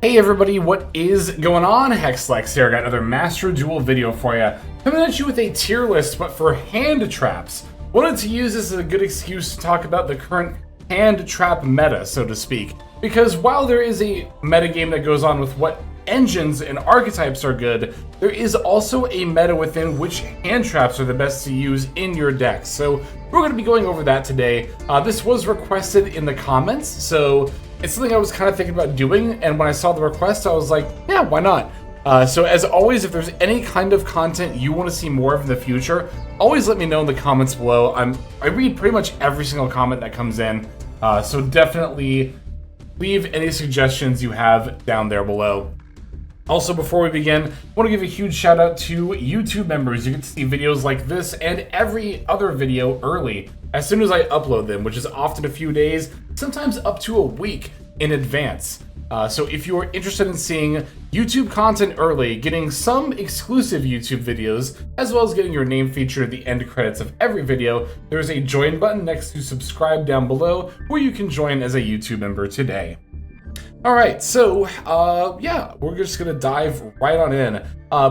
Hey everybody, what is going on? Hexlex here. Got another Master Duel video for you. Coming at you with a tier list, but for hand traps. Wanted to use this as a good excuse to talk about the current hand trap meta, so to speak. Because while there is a metagame that goes on with what engines and archetypes are good, there is also a meta within which hand traps are the best to use in your decks. So we're going to be going over that today. This was requested in the comments, so it's something I was kind of thinking about doing, and when I saw the request, I was like, yeah, why not? So as always, if there's any kind of content you want to see more of in the future, always let me know in the comments below. I read pretty much every single comment that comes in, so definitely leave any suggestions you have down there below. Also, before we begin, I want to give a huge shout out to YouTube members. You get to see videos like this and every other video early as soon as I upload them, which is often a few days, sometimes up to a week in advance. So if you're interested in seeing YouTube content early, getting some exclusive YouTube videos, as well as getting your name featured at the end credits of every video, there's a join button next to subscribe down below where you can join as a YouTube member today. Alright, so, yeah, we're just gonna dive right on in.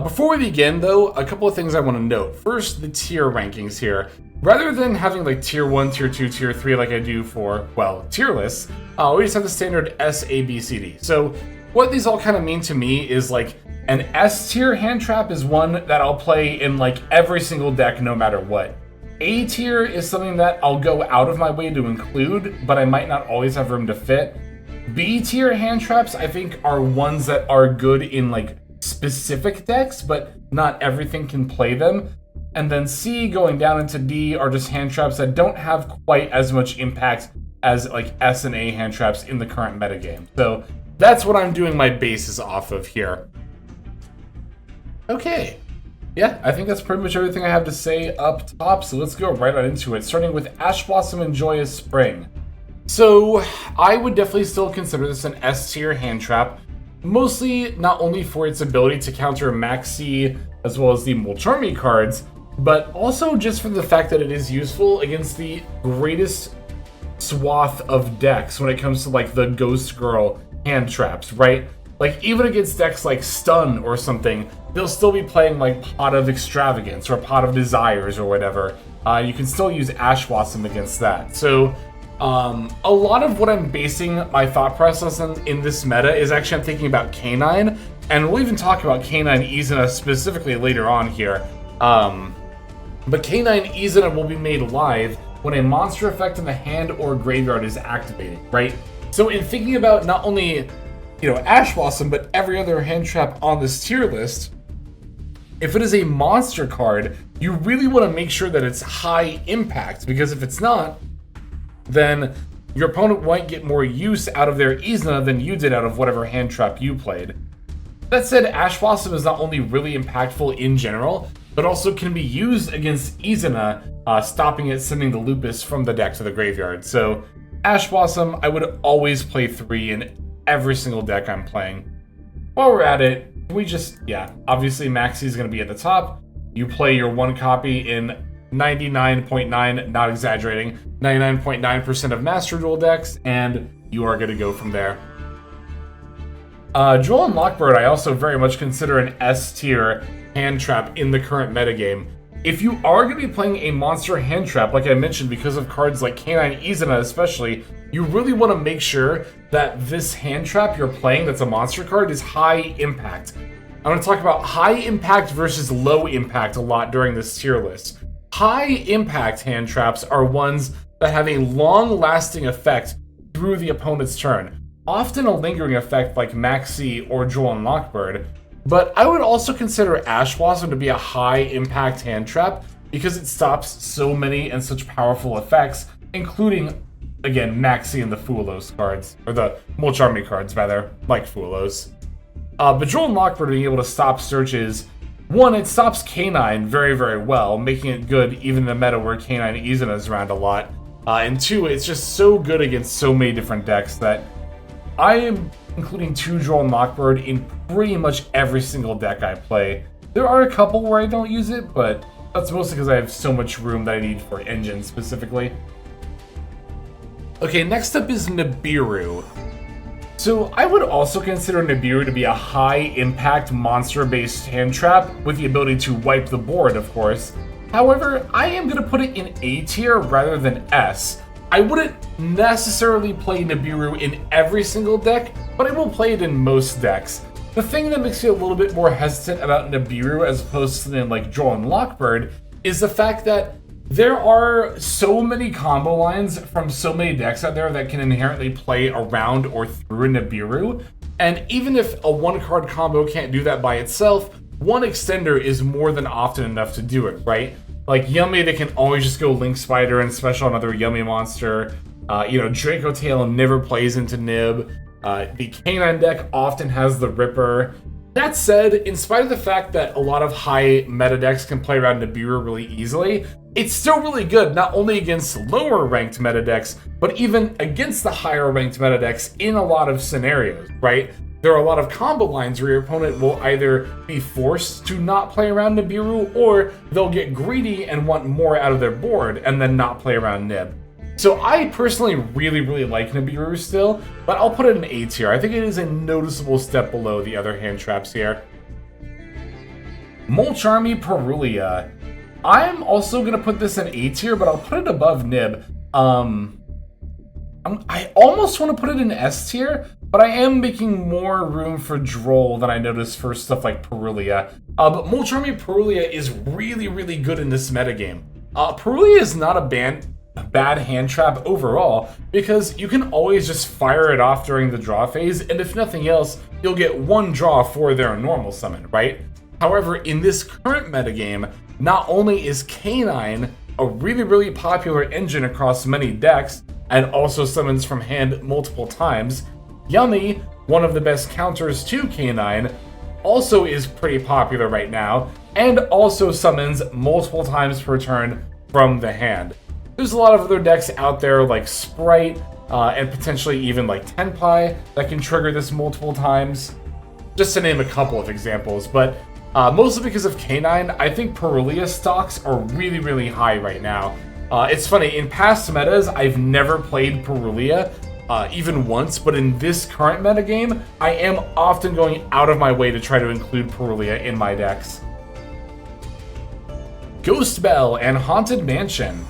Before we begin, though, a couple of things I want to note. First, the tier rankings here. Rather than having like tier 1, tier 2, tier 3 like I do for, well, tier lists, we just have the standard S, A, B, C, D. So, what these all kind of mean to me is like, an S tier hand trap is one that I'll play in like every single deck no matter what. A tier is something that I'll go out of my way to include, but I might not always have room to fit. B tier hand traps, I think, are ones that are good in like specific decks, but not everything can play them. And then C going down into D are just hand traps that don't have quite as much impact as like S and A hand traps in the current metagame. So that's what I'm doing my bases off of here. Okay. Yeah, I think that's pretty much everything I have to say up top, so let's go right on into it, starting with Ash Blossom and Joyous Spring. So, I would definitely still consider this an S tier hand trap, mostly not only for its ability to counter Maxi as well as the Molcharmy cards, but also just for the fact that it is useful against the greatest swath of decks when it comes to like the Ghost Girl hand traps, right? Like even against decks like Stun or something, they'll still be playing like Pot of Extravagance or Pot of Desires or whatever. You can still use Ash Blossom against that. So, a lot of what I'm basing my thought process in this meta is actually I'm thinking about K9, and we'll even talk about K9 Izuna specifically later on here. But K9 Izuna will be made live when a monster effect in the hand or graveyard is activated, right? So in thinking about not only, you know, Ash Blossom, but every other hand trap on this tier list, if it is a monster card, you really want to make sure that it's high impact, because if it's not, then your opponent might get more use out of their Izuna than you did out of whatever hand trap you played. That said, Ash Blossom is not only really impactful in general, but also can be used against Izuna, stopping it sending the Lupus from the deck to the graveyard. So, Ash Blossom, I would always play 3 in every single deck I'm playing. While we're at it, we just, yeah, obviously Maxi is going to be at the top. You play your 1 copy in 99.9, not exaggerating, 99.9% of Master Duel decks, and you are going to go from there. Jewel and Lockbird I also very much consider an S tier hand trap in the current metagame. If you are going to be playing a monster hand trap, like I mentioned, because of cards like K9 Izuna especially, you really want to make sure that this hand trap you're playing that's a monster card is high impact. I'm going to talk about high impact versus low impact a lot during this tier list. High impact hand traps are ones that have a long-lasting effect through the opponent's turn, often a lingering effect like Maxi or Jewel and Lockbird, but I would also consider Ash Blossom to be a high impact hand trap because it stops so many and such powerful effects, including, again, Maxi and the Fulos cards, or the Molcharmy cards rather, like Fulos. But Jewel and Lockbird being able to stop searches, one, it stops K9 very, very well, making it good even in a meta where K9 Izuna is around a lot. And two, it's just so good against so many different decks that I am including 2 Jewel and Lockbird in pretty much every single deck I play. There are a couple where I don't use it, but that's mostly because I have so much room that I need for engine specifically. Okay, next up is Nibiru. So I would also consider Nibiru to be a high-impact monster-based hand trap with the ability to wipe the board, of course. However, I am going to put it in A tier rather than S. I wouldn't necessarily play Nibiru in every single deck, but I will play it in most decks. The thing that makes me a little bit more hesitant about Nibiru as opposed to something like Droll and Lockbird is the fact that there are so many combo lines from so many decks out there that can inherently play around or through Nibiru, and even if a one-card combo can't do that by itself, one extender is more than often enough to do it, right? Like Yummy, they can always just go Link Spider and special another Yummy monster. Draco Tail never plays into Nib. The Canine deck often has the Ripper. That said, in spite of the fact that a lot of high meta decks can play around Nibiru really easily, it's still really good not only against lower ranked meta decks, but even against the higher ranked meta decks in a lot of scenarios, right? There are a lot of combo lines where your opponent will either be forced to not play around Nibiru, or they'll get greedy and want more out of their board and then not play around Nib. So I personally really like Nibiru still, but I'll put it in A tier. I think it is a noticeable step below the other hand traps here. Mulch Army Perulia. I'm also going to put this in A tier, but I'll put it above Nib. I almost want to put it in S tier, but I am making more room for Droll than I noticed for stuff like Perulia. But Mulch Army Perulia is really good in this metagame. Perulia is not a bad hand trap overall, because you can always just fire it off during the draw phase, and if nothing else, you'll get one draw for their normal summon, right? However, in this current metagame, not only is Canine a really popular engine across many decks, and also summons from hand multiple times, Yummy, one of the best counters to Canine, also is pretty popular right now, and also summons multiple times per turn from the hand. There's a lot of other decks out there like Sprite, and potentially even like Tenpai that can trigger this multiple times, just to name a couple of examples, but mostly because of Canine, I think Perulia stocks are really high right now. It's funny, in past metas, I've never played Perulia, even once, but in this current metagame, I am often going out of my way to try to include Perulia in my decks. Ghost Bell and Haunted Mansion.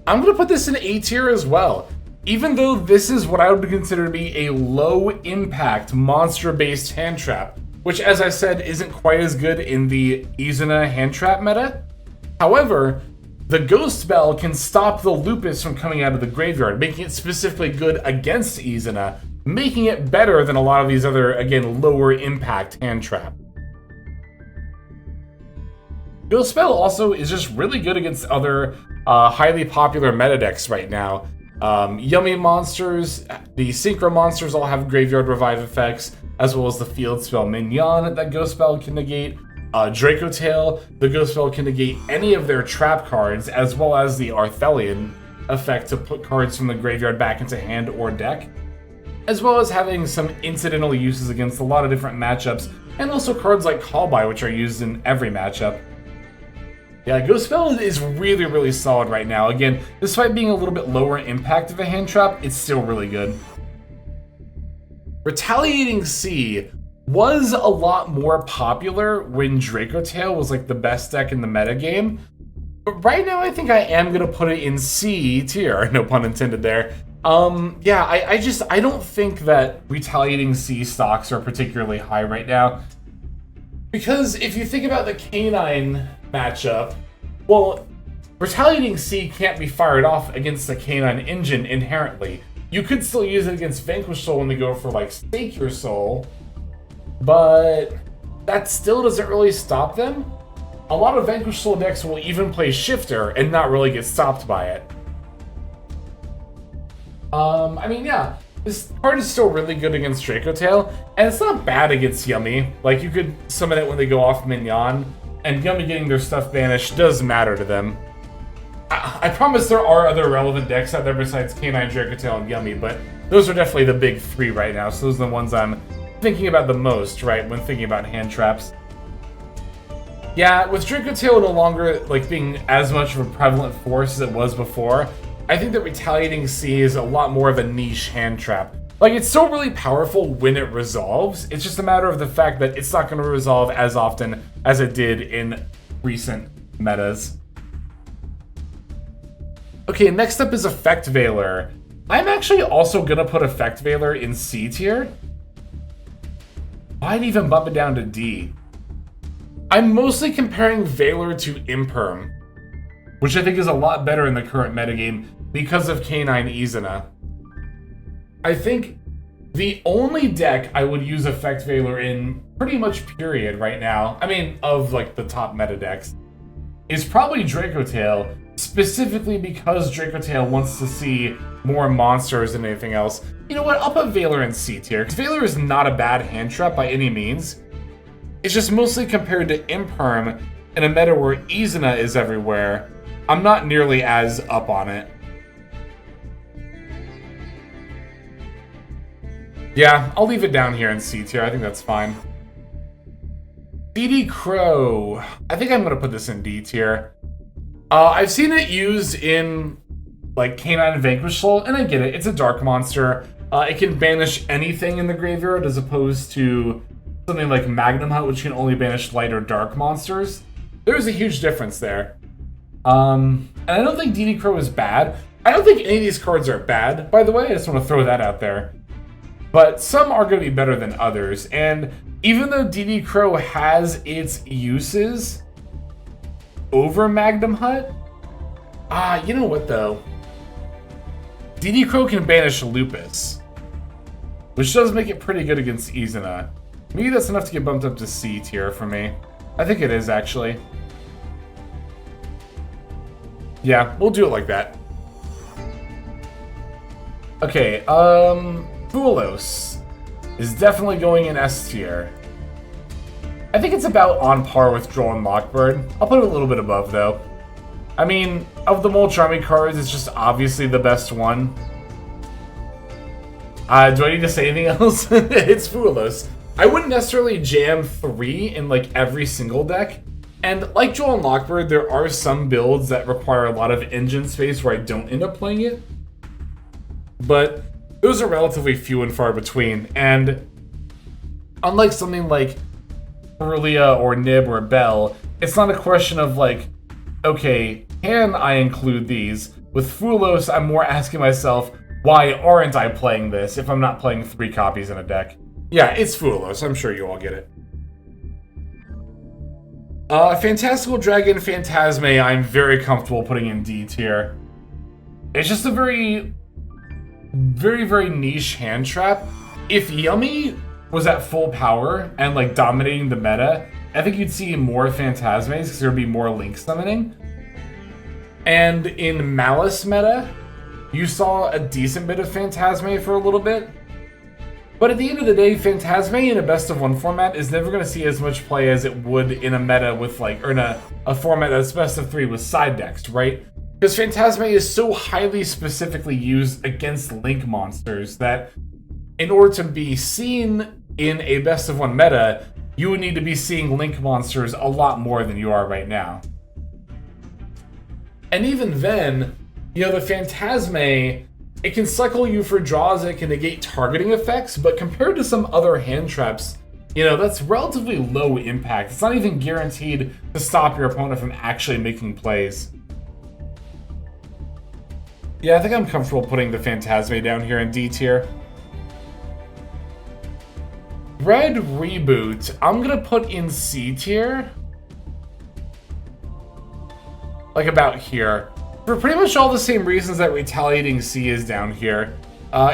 I'm going to put this in A tier as well. Even though this is what I would consider to be a low-impact, monster-based hand trap, which, as I said, isn't quite as good in the Izuna hand trap meta. However, the Ghost Bell can stop the Lupus from coming out of the graveyard, making it specifically good against Izuna, making it better than a lot of these other, again, lower-impact hand trap. Ghost Bell also is just really good against other highly popular meta decks right now. Yummy monsters, the Synchro monsters all have Graveyard Revive effects, as well as the Field Spell Mignon that Ghost Bell can negate. Draco Tail, the Ghost Bell can negate any of their trap cards, as well as the Arthelion effect to put cards from the graveyard back into hand or deck, as well as having some incidental uses against a lot of different matchups, and also cards like Callby, which are used in every matchup. Yeah, Ghost Bell is really solid right now. Again, despite being a little bit lower impact of a hand trap, it's still really good. Retaliating Sea was a lot more popular when Draco Tail was like the best deck in the metagame. But right now I think I am going to put it in C tier, no pun intended there. Yeah, I don't think that Retaliating Sea stocks are particularly high right now. Because if you think about the Canine matchup, well, Retaliating Sea can't be fired off against the Canine engine inherently. You could still use it against Vanquish Soul when they go for like Stake Your Soul, but that still doesn't really stop them. A lot of Vanquish Soul decks will even play Shifter and not really get stopped by it. I mean, yeah, this card is still really good against Draco Tail, and it's not bad against Yummy. Like, you could summon it when they go off Mignon, and Yummy getting their stuff banished does matter to them. I promise there are other relevant decks out there besides Canine, Draco Tail, and Yummy, but those are definitely the big three right now, so those are the ones I'm thinking about the most, right, when thinking about hand traps. Yeah, with Draco Tail no longer like being as much of a prevalent force as it was before, I think that Retaliating Sea is a lot more of a niche hand trap. Like, it's still really powerful when it resolves. It's just a matter of the fact that it's not going to resolve as often as it did in recent metas. Okay, next up is Effect Veiler. I'm actually also going to put Effect Veiler in C tier. I'd even bump it down to D. I'm mostly comparing Veiler to Imperm, which I think is a lot better in the current metagame because of K9 Izuna. I think the only deck I would use Effect Veiler in pretty much period right now, I mean, of like the top meta decks, is probably Dracotail, specifically because Dracotail wants to see more monsters than anything else. You know what, I'll put Veiler in C tier, because Veiler is not a bad hand trap by any means. It's just mostly compared to Imperm in a meta where Izuna is everywhere. I'm not nearly as up on it. Yeah, I'll leave it down here in C tier. I think that's fine. DD Crow. I think I'm going to put this in D tier. I've seen it used in like K9 Vanquish Soul, and I get it. It's a dark monster. It can banish anything in the graveyard as opposed to something like Magnum Hunt, which can only banish light or dark monsters. There's a huge difference there. And I don't think DD Crow is bad. I don't think any of these cards are bad, by the way. I just want to throw that out there. But some are going to be better than others. And even though DD Crow has its uses over Magnum Hunt, you know what though? DD Crow can banish Lupus, which does make it pretty good against Izuna. Maybe that's enough to get bumped up to C tier for me. I think it is, actually. Yeah, we'll do it like that. Okay, Fulos is definitely going in S tier. I think it's about on par with Droll and Lockbird. I'll put it a little bit above, though. I mean, of the Molch Army cards, it's just obviously the best one. Do I need to say anything else? It's Fulos. I wouldn't necessarily jam 3 in like every single deck. And like Droll and Lockbird, there are some builds that require a lot of engine space where I don't end up playing it. But those are relatively few and far between. And unlike something like Aurelia or Nib or Bell, it's not a question of like, okay, can I include these? With Fulos, I'm more asking myself, why aren't I playing this if I'm not playing 3 copies in a deck? Yeah, it's Fulos. I'm sure you all get it. Fantastical Dragon Phantasme, I'm very comfortable putting in D tier. It's just a very, very niche hand trap. If Yummy was at full power and like dominating the meta, I think you'd see more Phantasmes because there'd be more Link summoning. And in Malice meta, you saw a decent bit of Phantasme for a little bit. But at the end of the day, Phantasme in a best of 1 format is never going to see as much play as it would in a meta with like, or in a format that's best of 3 with side decks, right? Because Phantasme is so highly specifically used against Link monsters that in order to be seen in a best of 1 meta, you would need to be seeing Link monsters a lot more than you are right now. And even then, you know, the Phantasme, it can cycle you for draws and it can negate targeting effects, but compared to some other hand traps, you know, that's relatively low impact. It's not even guaranteed to stop your opponent from actually making plays. Yeah, I think I'm comfortable putting the Phantasme down here in D tier. Red Reboot, I'm gonna put in C tier. Like about here. For pretty much all the same reasons that Retaliating C is down here.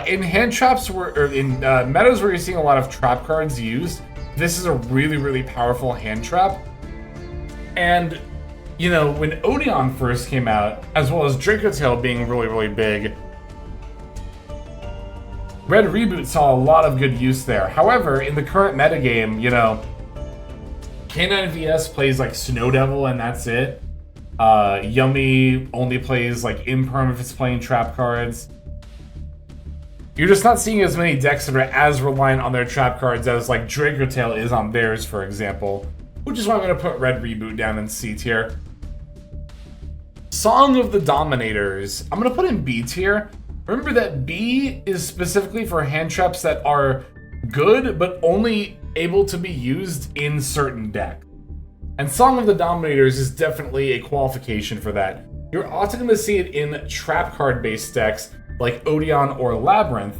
In hand traps, or in metas where you're seeing a lot of trap cards used, this is a really powerful hand trap. And, you know, when Odeon first came out, as well as Dracotail being really big, Red Reboot saw a lot of good use there. However, in the current metagame, you know, K9 VS plays like Snow Devil and that's it. Yummy only plays like Imperm if it's playing trap cards. You're just not seeing as many decks that are as reliant on their trap cards as like Dracotail is on theirs, for example. Which is why I'm going to put Red Reboot down in C tier. Song of the Dominators, I'm going to put in B tier. Remember that B is specifically for hand traps that are good, but only able to be used in certain decks. And Song of the Dominators is definitely a qualification for that. You're often going to see it in trap card based decks like Odeon or Labyrinth,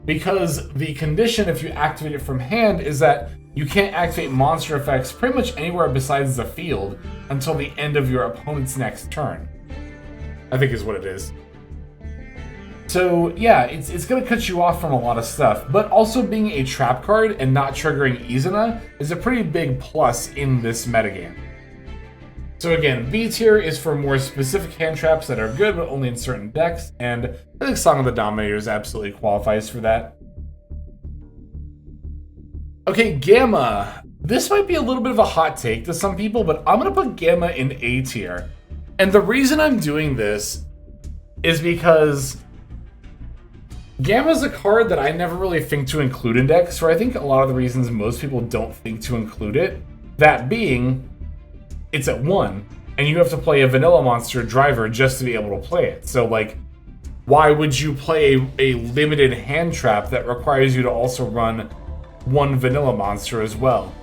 because the condition if you activate it from hand is that you can't activate monster effects pretty much anywhere besides the field until the end of your opponent's next turn, I think is what it is. So yeah, it's going to cut you off from a lot of stuff, but also being a trap card and not triggering Izuna is a pretty big plus in this metagame. So again, B tier is for more specific hand traps that are good but only in certain decks, and I think Song of the Dominators absolutely qualifies for that. Okay, Gamma. This might be a little bit of a hot take to some people, but I'm going to put Gamma in A tier. And the reason I'm doing this is because Gamma is a card that I never really think to include in decks, for I think a lot of the reasons most people don't think to include it. That being, it's at 1, and you have to play a vanilla monster driver just to be able to play it. So, like, why would you play a limited hand trap that requires you to also run one vanilla monster as well?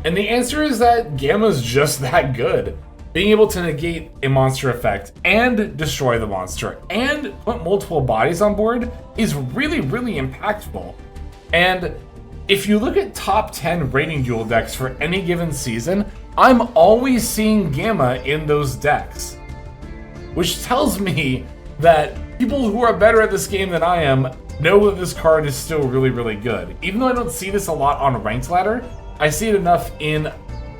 And the answer is that Gamma's just that good. Being able to negate a monster effect and destroy the monster and put multiple bodies on board is really, really impactful. And if you look at top 10 Raining Duel decks for any given season, I'm always seeing Gamma in those decks. Which tells me that people who are better at this game than I am know that this card is still really, really good. Even though I don't see this a lot on Ranked Ladder, I see it enough in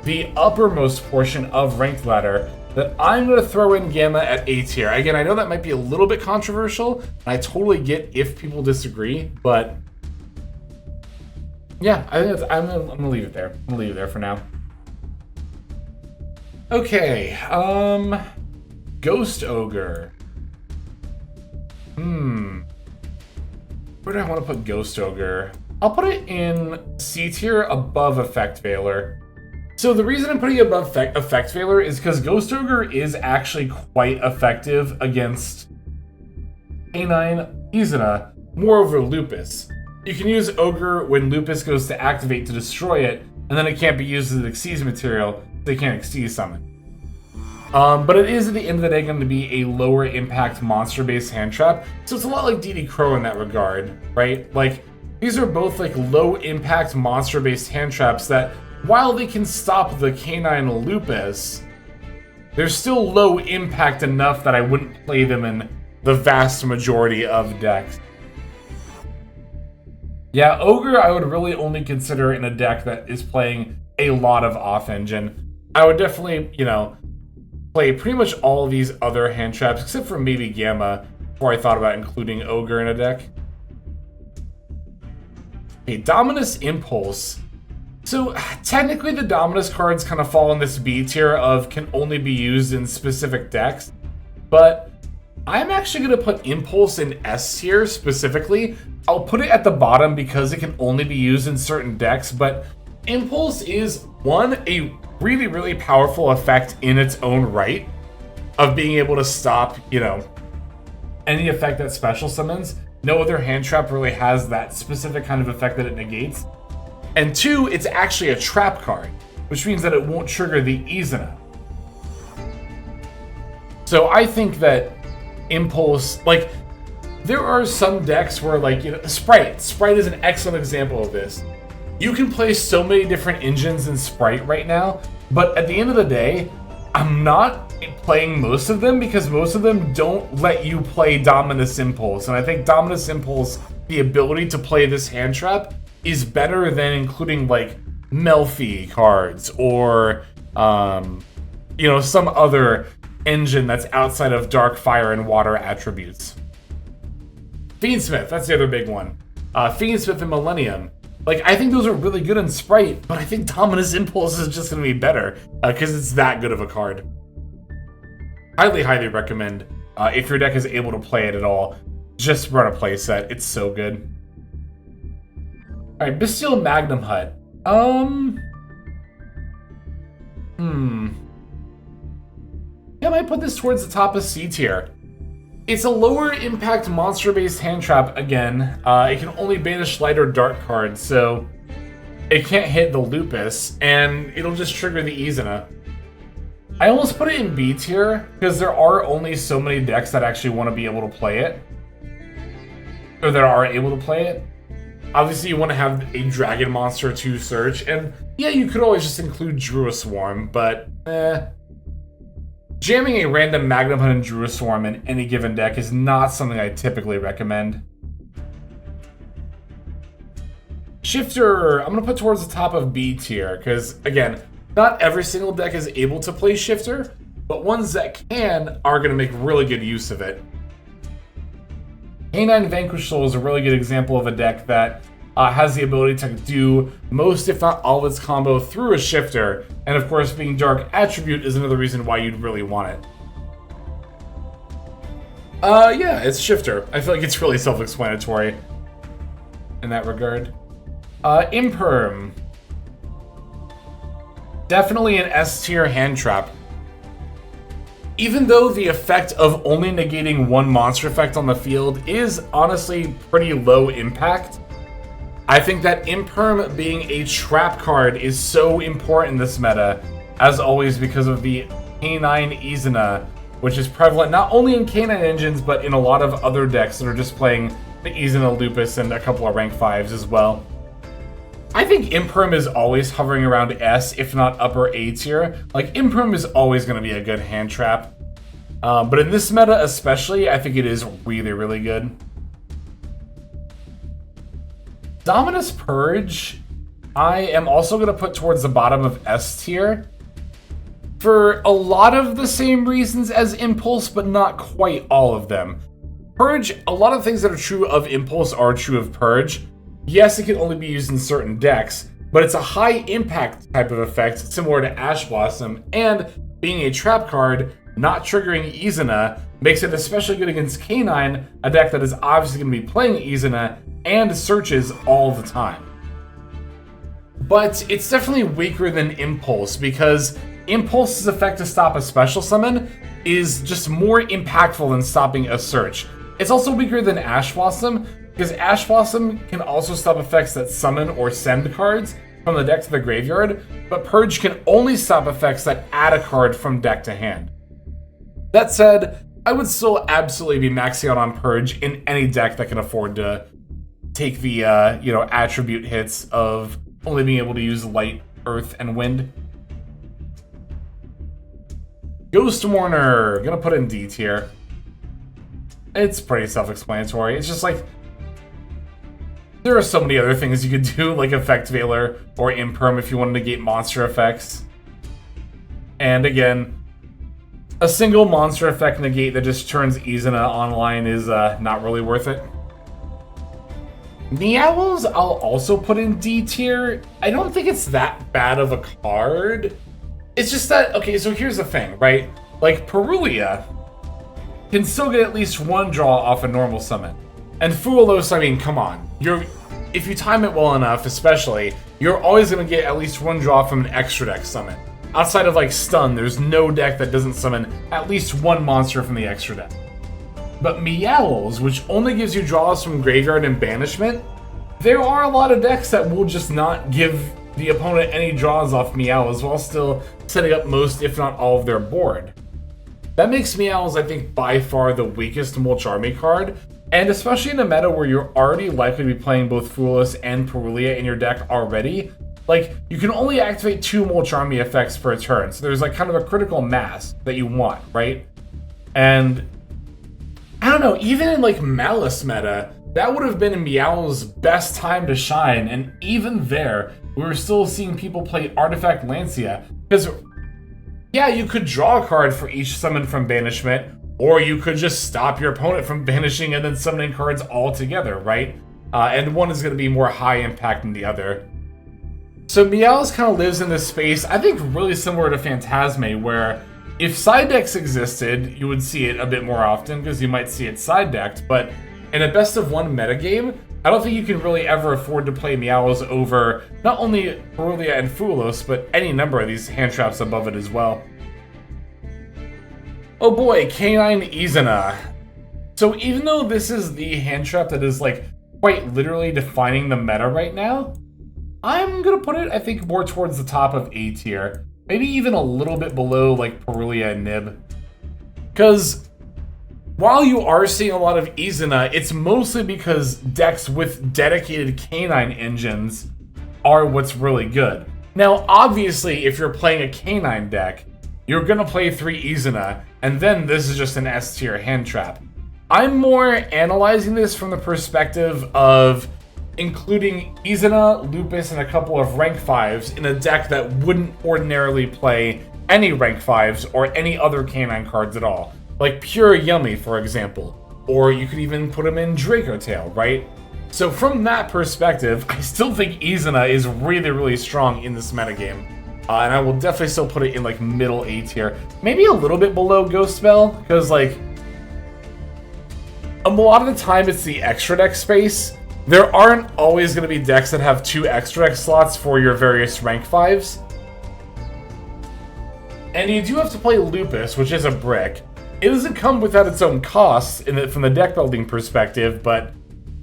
the uppermost portion of Ranked Ladder that I'm going to throw in Gamma at A tier. Again, I know that might be a little bit controversial, and I totally get if people disagree, but yeah, I think I'm going to leave it there. I'm going to leave it there for now. Okay, Ghost Ogre. Where do I want to put Ghost Ogre? I'll put it in C tier above Effect Veiler. So the reason I'm putting it above Effect Veiler is because Ghost Ogre is actually quite effective against K9 Izuna, moreover Lupus. You can use Ogre when Lupus goes to activate to destroy it, and then it can't be used as an Xyz material, they can't Xyz summon. But it is at the end of the day going to be a lower impact monster based hand trap, so it's a lot like DD Crow in that regard, right? Like, these are both like low impact monster based hand traps that, while they can stop the K9 Lupus, they're still low impact enough that I wouldn't play them in the vast majority of decks. Yeah, Ogre I would really only consider in a deck that is playing a lot of off-engine. I would definitely, play pretty much all of these other hand traps, except for maybe Gamma, before I thought about including Ogre in a deck. Okay, Dominus Impulse. So, technically the Dominus cards kind of fall in this B tier of can only be used in specific decks, but I'm actually going to put Impulse in S tier specifically. I'll put it at the bottom because it can only be used in certain decks, but Impulse is, one, a really, really powerful effect in its own right of being able to stop, any effect that special summons. No other hand trap really has that specific kind of effect that it negates. And two, it's actually a trap card, which means that it won't trigger the Izuna. So I think that Impulse, there are some decks where, Sprite. Sprite is an excellent example of this. You can play so many different engines in Sprite right now, but at the end of the day, I'm not playing most of them because most of them don't let you play Dominus Impulse. And I think Dominus Impulse, the ability to play this hand trap, is better than including Melfi cards or some other engine that's outside of Dark, Fire, and Water attributes. Fiendsmith, that's the other big one. Fiendsmith and Millennium. I think those are really good in Sprite, but I think Dominus Impulse is just going to be better because it's that good of a card. Highly, highly recommend, if your deck is able to play it at all, just run a playset. It's so good. Alright, Bestial Magnum Hut. Yeah, I might put this towards the top of C tier. It's a lower impact monster-based hand trap again. It can only banish light or dark cards, so it can't hit the Lupus, and it'll just trigger the Izuna. I almost put it in B tier, because there are only so many decks that actually want to be able to play it. Or that are able to play it. Obviously, you want to have a dragon monster to search, and yeah, you could always just include Druid Swarm, but jamming a random Magnum Hunt and Druid Swarm in any given deck is not something I typically recommend. Shifter, I'm going to put towards the top of B tier, because again, not every single deck is able to play Shifter, but ones that can are going to make really good use of it. Canine Vanquish Soul is a really good example of a deck that has the ability to do most, if not all, of its combo through a Shifter, and of course, being Dark Attribute is another reason why you'd really want it. Yeah, it's Shifter. I feel like it's really self-explanatory in that regard. Imperm. Definitely an S tier hand trap. Even though the effect of only negating one monster effect on the field is honestly pretty low impact, I think that Imperm being a trap card is so important in this meta, as always because of the Canine Izuna, which is prevalent not only in Canine engines, but in a lot of other decks that are just playing the Izuna Lupus and a couple of rank 5s as well. I think Imperm is always hovering around S, if not upper A tier. Like, Imperm is always going to be a good hand trap. But in this meta especially, I think it is really, really good. Dominus Purge, I am also going to put towards the bottom of S tier. For a lot of the same reasons as Impulse, but not quite all of them. Purge, a lot of things that are true of Impulse are true of Purge. Yes, it can only be used in certain decks, but it's a high impact type of effect similar to Ash Blossom, and being a trap card, not triggering Izuna, makes it especially good against Canine, a deck that is obviously going to be playing Izuna and searches all the time. But it's definitely weaker than Impulse, because Impulse's effect to stop a special summon is just more impactful than stopping a search. It's also weaker than Ash Blossom, because Ash Blossom can also stop effects that summon or send cards from the deck to the graveyard, but Purge can only stop effects that add a card from deck to hand. That said, I would still absolutely be maxing out on Purge in any deck that can afford to take the, attribute hits of only being able to use Light, Earth, and Wind. Ghost Mourner, gonna put in D tier. It's pretty self-explanatory. It's just like, there are so many other things you could do, like Effect Veiler or Imperm if you want to negate monster effects. And again, a single monster effect negate that just turns Izuna online is not really worth it. Meowls, I'll also put in D tier. I don't think it's that bad of a card. It's just that, okay, so here's the thing, right? Like, Perulia can still get at least one draw off a normal summon. And Fuelos, I mean, come on. If you time it well enough, especially, you're always going to get at least one draw from an extra deck summon. Outside of, like, Stun, there's no deck that doesn't summon at least one monster from the extra deck. But Meowls, which only gives you draws from Graveyard and Banishment, there are a lot of decks that will just not give the opponent any draws off Meowls while still setting up most, if not all, of their board. That makes Meowls, I think, by far the weakest Mulch Army card, and especially in a meta where you're already likely to be playing both Fuelos and Perulia in your deck already, like, you can only activate 2 Mulch Army effects per turn, so there's like kind of a critical mass that you want, right? And I don't know, even in like Malice meta, that would have been Meow's best time to shine, and even there, we were still seeing people play Artifact Lancia, because yeah, you could draw a card for each summon from Banishment, or you could just stop your opponent from banishing and then summoning cards all together, right? And one is going to be more high impact than the other. So Meowth kind of lives in this space, I think really similar to Phantasme, where if side decks existed, you would see it a bit more often, because you might see it side decked, but in a best of one metagame, I don't think you can really ever afford to play Meowth over not only Perulia and Fuelos, but any number of these hand traps above it as well. Oh boy, Canine Izuna. So even though this is the hand trap that is like quite literally defining the meta right now, I'm gonna put it, I think, more towards the top of A tier. Maybe even a little bit below like Perulia and Nib. Because while you are seeing a lot of Izuna, it's mostly because decks with dedicated canine engines are what's really good. Now, obviously, if you're playing a canine deck, you're gonna play 3 Izuna, and then this is just an S tier hand trap. I'm more analyzing this from the perspective of including Izuna, Lupus, and a couple of rank 5s in a deck that wouldn't ordinarily play any rank 5s or any other canine cards at all. Like Pure Yummy, for example. Or you could even put him in Draco Tail, right? So from that perspective, I still think Izuna is really, really strong in this metagame. And I will definitely still put it in like middle A tier. Maybe a little bit below Ghost Spell, because like a lot of the time it's the extra deck space. There aren't always going to be decks that have 2 extra deck slots for your various rank 5s. And you do have to play Lupus, which is a brick. It doesn't come without its own costs from the deck building perspective, but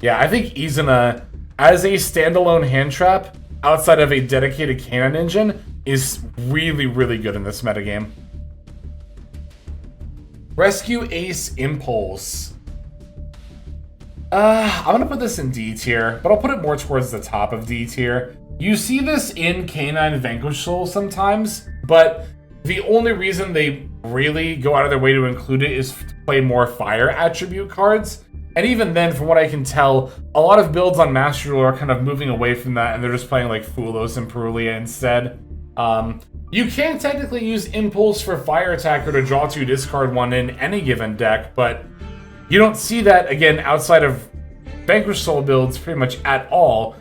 yeah, I think Izuna, as a standalone hand trap, outside of a dedicated cannon engine, is really, really good in this metagame. Rescue Ace Impulse. I'm gonna put this in D tier, but I'll put it more towards the top of D tier. You see this in Canine Vanquish Soul sometimes, but the only reason they really go out of their way to include it is to play more fire attribute cards. And even then, from what I can tell, a lot of builds on Master Duel are kind of moving away from that, and they're just playing like Fulos and Perulia instead. You can technically use Impulse for Fire Attacker to draw 2, discard 1 in any given deck, but you don't see that, again, outside of Vanquish Soul builds pretty much at all,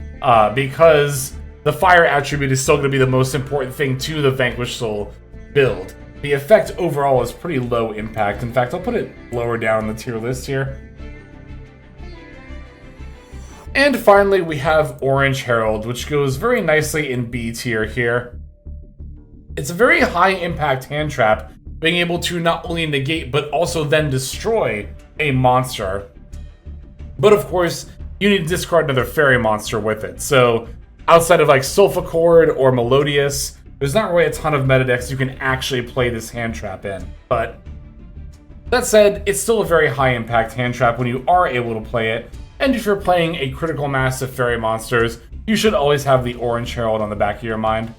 because the fire attribute is still going to be the most important thing to the Vanquish Soul build. The effect overall is pretty low impact. In fact, I'll put it lower down the tier list here. And finally, we have Orange Herald, which goes very nicely in B tier here. It's a very high impact hand trap, being able to not only negate, but also then destroy a monster. But of course, you need to discard another fairy monster with it. So outside of like Sulfachord or Melodious, there's not really a ton of meta decks you can actually play this hand trap in. But that said, it's still a very high impact hand trap when you are able to play it. And if you're playing a critical mass of fairy monsters, you should always have the Orange Herald on the back of your mind.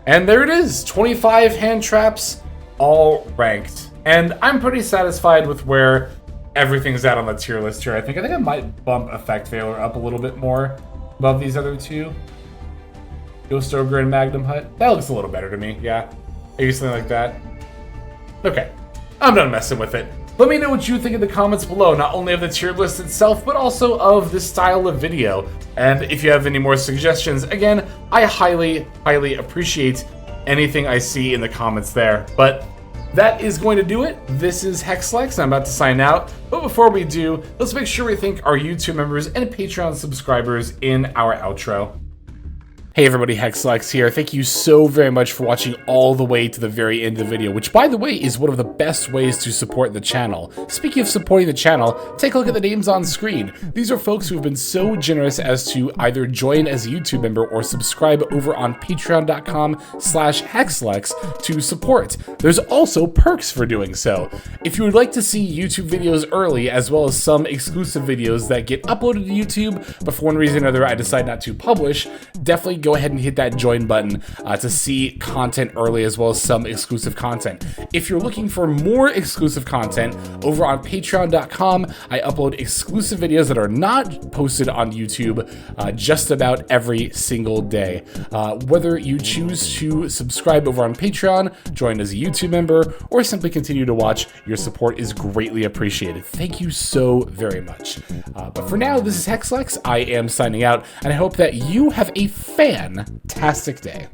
And there it is, 25 hand traps, all ranked. And I'm pretty satisfied with where everything's at on the tier list here. I think I might bump Effect Veiler up a little bit more above these other 2. Ghost Ogre and Magnum Hut. That looks a little better to me, yeah. Maybe something like that. Okay, I'm done messing with it. Let me know what you think in the comments below, not only of the tier list itself, but also of this style of video. And if you have any more suggestions, again, I highly, highly appreciate anything I see in the comments there. But that is going to do it. This is Hexlex, I'm about to sign out. But before we do, let's make sure we thank our YouTube members and Patreon subscribers in our outro. Hey everybody, Hexlex here. Thank you so very much for watching all the way to the very end of the video, which by the way is one of the best ways to support the channel. Speaking of supporting the channel, take a look at the names on screen. These are folks who have been so generous as to either join as a YouTube member or subscribe over on patreon.com/Hexlex to support. There's also perks for doing so. If you would like to see YouTube videos early, as well as some exclusive videos that get uploaded to YouTube, but for one reason or another I decide not to publish, definitely go ahead and hit that join button to see content early, as well as some exclusive content. If you're looking for more exclusive content, over on patreon.com, I upload exclusive videos that are not posted on YouTube just about every single day. Whether you choose to subscribe over on Patreon, join as a YouTube member, or simply continue to watch, your support is greatly appreciated. Thank you so very much. But for now, this is Hexlex. I am signing out, and I hope that you have a fantastic day.